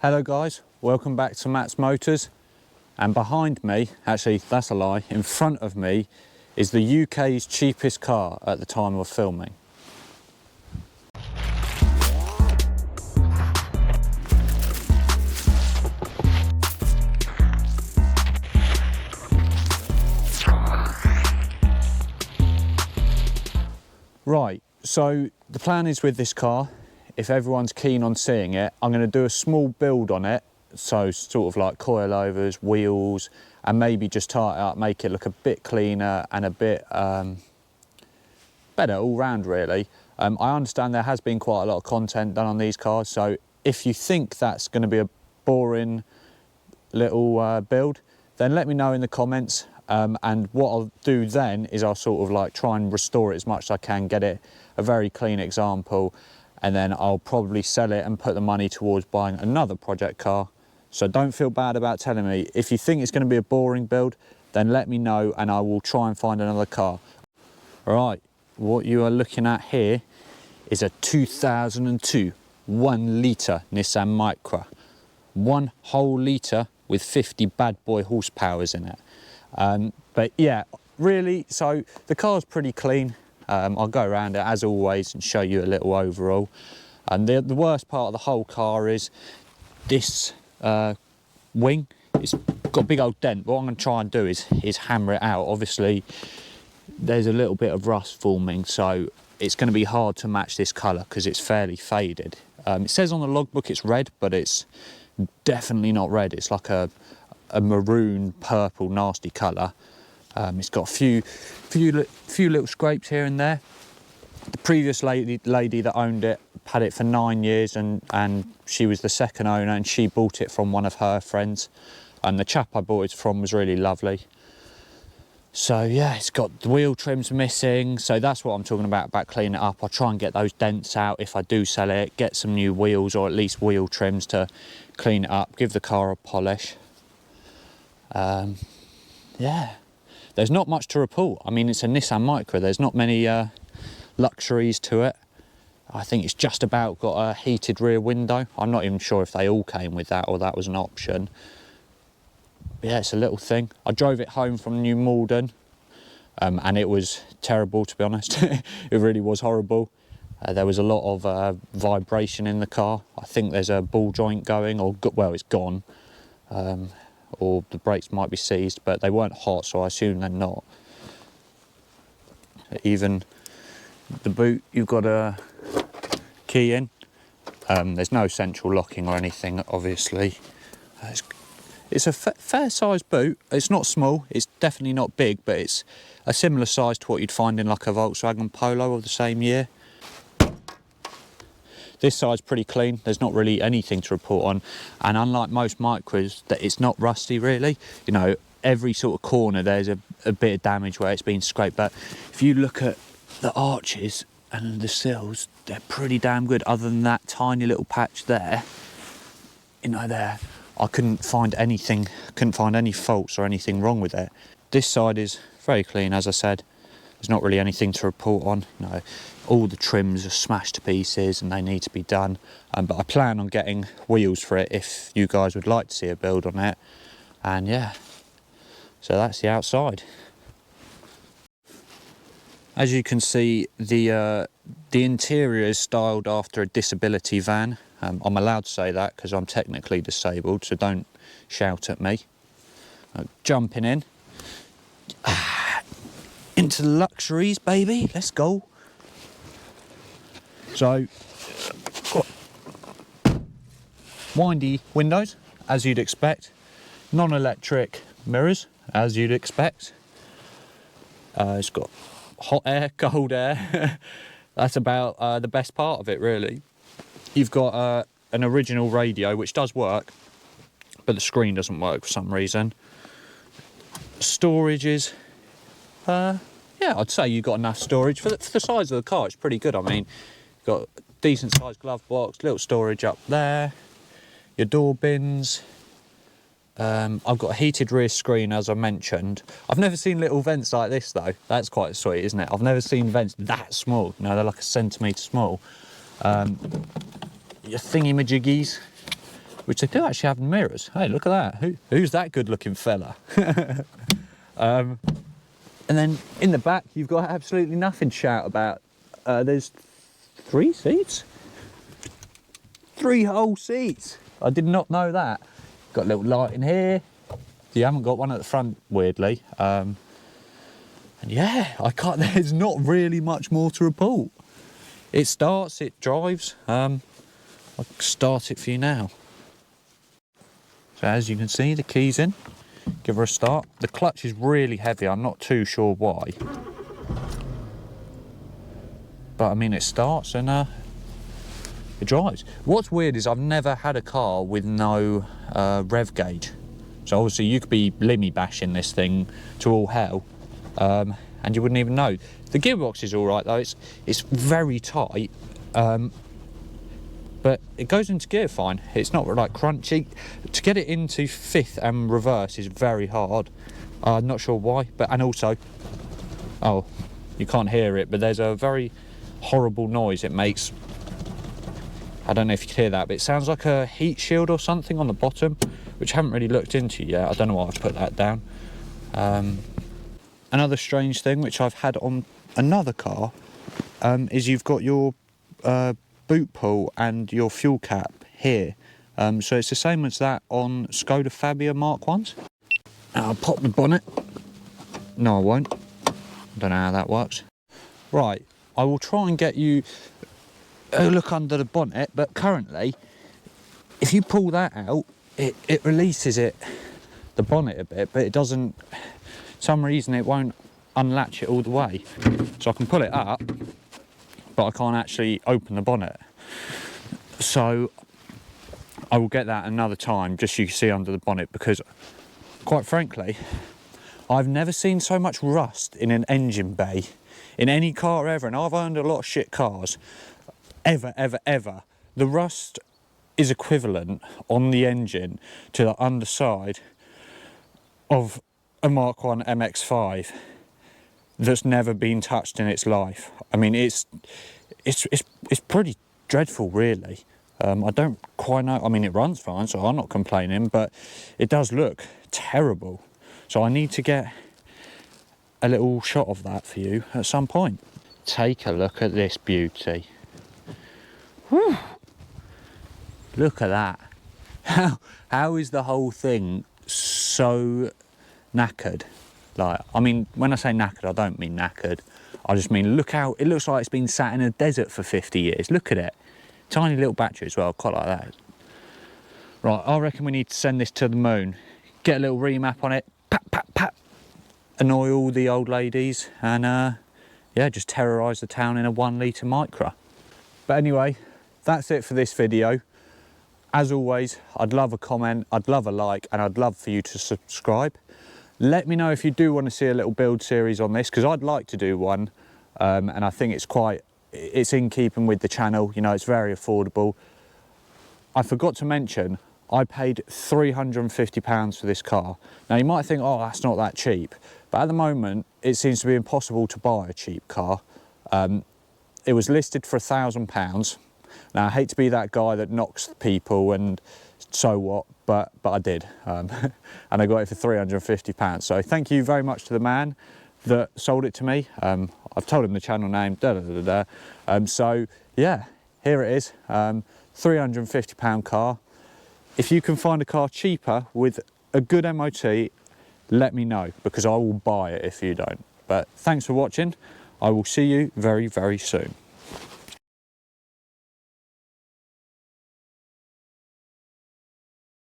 Hello guys, welcome back to Matt's Motors. And behind me, actually that's a lie, in front of me is the UK's cheapest car at the time of filming. Right, so the plan is with this car, if everyone's keen on seeing it, I'm going to do a small build on it, so sort of like coilovers, wheels, and maybe just tie it up, make it look a bit cleaner and a bit better all round really. I understand there has been quite a lot of content done on these cars, so if you think that's going to be a boring little build, then let me know in the comments. And what I'll do then is I'll sort of like try and restore it as much as I can, get it a very clean example, and then I'll probably sell it and put the money towards buying another project car. So don't feel bad about telling me. If you think it's going to be a boring build, then let me know and I will try and find another car. Right, what you are looking at here is a 2002 1 litre Nissan Micra. 1 whole litre with 50 bad boy horsepowers in it. But yeah, really, so the car's pretty clean. I'll go around it as always and show you a little overall. And the worst part of the whole car is this wing. It's got a big old dent. What I'm going to try and do is hammer it out. Obviously, there's a little bit of rust forming, so it's going to be hard to match this colour because it's fairly faded. It says on the logbook it's red, but it's definitely not red. It's like a maroon purple nasty colour. It's got a few little scrapes here and there. The previous lady that owned it had it for 9 years, and she was the second owner, and she bought it from one of her friends, and the chap I bought it from was really lovely. So yeah, it's got the wheel trims missing, so that's what I'm talking about cleaning it up. I'll try and get those dents out if I do sell it, get some new wheels or at least wheel trims to clean it up, give the car a polish. Yeah, there's not much to report. I mean, it's a Nissan Micra, there's not many luxuries to it. I think it's just about got a heated rear window. I'm not even sure if they all came with that or that was an option. But yeah, it's a little thing. I drove it home from New Malden, and it was terrible, to be honest. It really was horrible. There was a lot of vibration in the car. I think there's a ball joint going, or well, it's gone. Or the brakes might be seized, but they weren't hot, so I assume they're not. Even the boot, you've got a key in. There's no central locking or anything, obviously. It's a fair sized boot. It's not small, it's definitely not big, but it's a similar size to what you'd find in like a Volkswagen Polo of the same year. This side's pretty clean, there's not really anything to report on, and unlike most Micras, that it's not rusty really. You know, every sort of corner there's a bit of damage where it's been scraped, but if you look at the arches and the sills, they're pretty damn good. Other than that tiny little patch there, you know, there, I couldn't find any faults or anything wrong with it. This side is very clean, as I said. There's not really anything to report on. You know, all the trims are smashed to pieces and they need to be done. But I plan on getting wheels for it if you guys would like to see a build on it. And yeah, so that's the outside. As you can see, the interior is styled after a disability van. I'm allowed to say that because I'm technically disabled, so don't shout at me. Jumping in. Into the luxuries, baby. Let's go. So, windy windows, as you'd expect. Non-electric mirrors, as you'd expect. It's got hot air, cold air. That's about the best part of it, really. You've got an original radio, which does work, but the screen doesn't work for some reason. Storage is, yeah, I'd say you've got enough storage. For the size of the car, it's pretty good. I mean, you've got a decent sized glove box, little storage up there, your door bins. I've got a heated rear screen, as I mentioned. I've never seen little vents like this, though. That's quite sweet, isn't it? I've never seen vents that small. You know, they're like a centimetre small. Your thingy-majiggies. which they do actually have mirrors. Hey, look at that. Who's that good looking fella? And then in the back, you've got absolutely nothing to shout about. There's 3 seats? 3 whole seats. I did not know that. Got a little light in here. You haven't got one at the front, weirdly. And yeah, there's not really much more to report. It starts, it drives. I'll start it for you now. So as you can see, the key's in. Give her a start. The clutch is really heavy. I'm not too sure why. But I mean, it starts and it drives. What's weird is I've never had a car with no rev gauge. So obviously you could be limmy bashing this thing to all hell, and you wouldn't even know. The gearbox is all right though. It's very tight, but it goes into gear fine. It's not like crunchy. To get it into 5th and reverse is very hard. I'm not sure why, and also, oh, you can't hear it, but there's a very horrible noise it makes. I don't know if you can hear that, but it sounds like a heat shield or something on the bottom, which I haven't really looked into yet. I don't know why I've put that down. Another strange thing, which I've had on another car, is you've got your boot pull and your fuel cap here. So it's the same as that on Skoda Fabia Mark 1s. I'll pop the bonnet. No, I won't. I don't know how that works. Right, I will try and get you a look under the bonnet, but currently, if you pull that out, it releases the bonnet a bit, but it doesn't, for some reason it won't unlatch it all the way. So I can pull it up, but I can't actually open the bonnet. So I will get that another time, just so you can see under the bonnet, because quite frankly, I've never seen so much rust in an engine bay in any car ever, and I've owned a lot of shit cars, ever. The rust is equivalent on the engine to the underside of a Mark 1 MX-5 that's never been touched in its life. I mean, it's pretty dreadful, really. I don't quite know. I mean, it runs fine, so I'm not complaining, but it does look terrible. So I need to get a little shot of that for you at some point. Take a look at this beauty. Whew. Look at that. How is the whole thing so knackered? Like, I mean, when I say knackered, I don't mean knackered. I just mean, look how it looks like it's been sat in a desert for 50 years. Look at it. Tiny little battery as well, quite like that. Right, I reckon we need to send this to the moon. Get a little remap on it. Pat, pat, pat. Annoy all the old ladies and yeah, just terrorise the town in a 1 litre Micra. But anyway, that's it for this video. As always, I'd love a comment, I'd love a like, and I'd love for you to subscribe. Let me know if you do want to see a little build series on this, because I'd like to do one, and I think it's in keeping with the channel. You know, it's very affordable. I forgot to mention, I paid £350 for this car. Now you might think, oh, that's not that cheap, but at the moment it seems to be impossible to buy a cheap car. It was listed for £1,000. Now I hate to be that guy that knocks people and so what, but I did, and I got it for £350. So thank you very much to the man that sold it to me. I've told him the channel name, so yeah, here it is, £350 car. If you can find a car cheaper with a good MOT, let me know, because I will buy it if you don't. But thanks for watching. I will see you very, very soon.